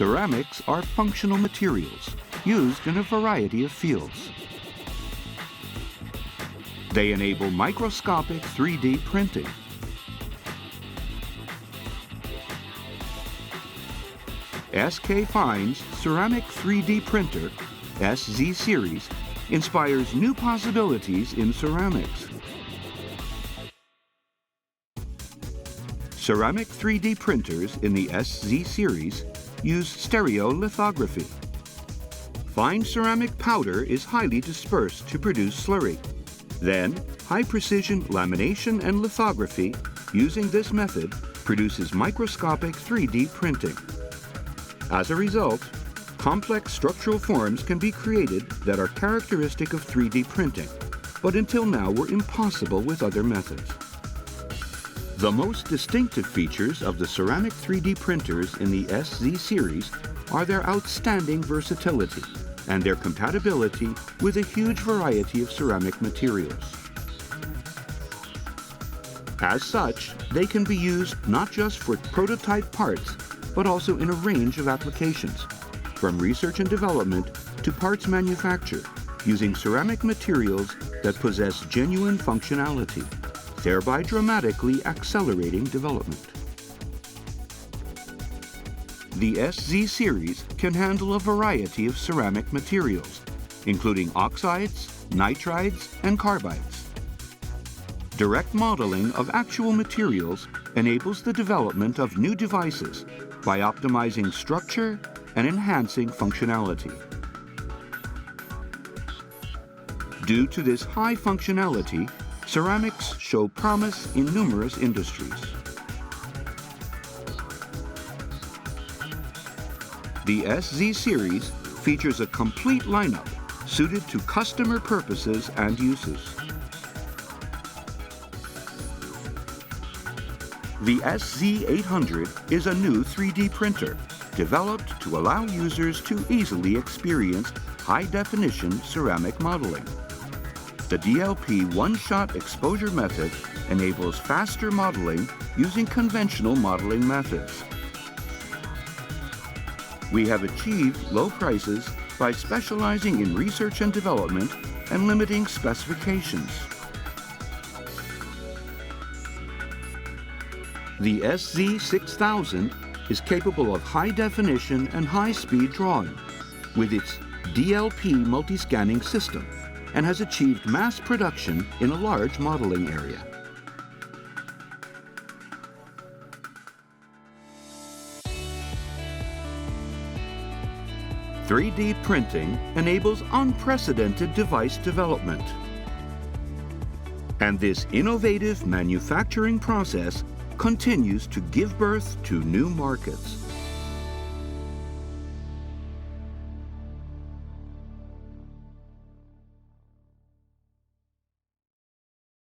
Ceramics are functional materials used in a variety of fields. They enable microscopic 3D printing. SK Fine's Ceramic 3D Printer, SZ Series, inspires new possibilities in ceramics. Ceramic 3D printers in the SZ Series use stereolithography. Fine ceramic powder is highly dispersed to produce slurry. Then, high-precision lamination and lithography using this method produces microscopic 3D printing. As a result, complex structural forms can be created that are characteristic of 3D printing, but until now were impossible with other methods. The most distinctive features of the ceramic 3D printers in the SZ series are their outstanding versatility and their compatibility with a huge variety of ceramic materials. As such, they can be used not just for prototype parts, but also in a range of applications, from research and development to parts manufacture, using ceramic materials that possess genuine functionality, thereby dramatically accelerating development. The SZ series can handle a variety of ceramic materials, including oxides, nitrides, and carbides. Direct modeling of actual materials enables the development of new devices by optimizing structure and enhancing functionality. Due to this high functionality, ceramics show promise in numerous industries. The SZ series features a complete lineup suited to customer purposes and uses. The SZ800 is a new 3D printer developed to allow users to easily experience high-definition ceramic modeling. The DLP one-shot exposure method enables faster modeling using conventional modeling methods. We have achieved low prices by specializing in research and development and limiting specifications. The SZ6000 is capable of high definition and high-speed drawing with its DLP multi-scanning system and has achieved mass production in a large modeling area. "3D printing enables unprecedented device development. And this innovative manufacturing process continues to give birth to new markets.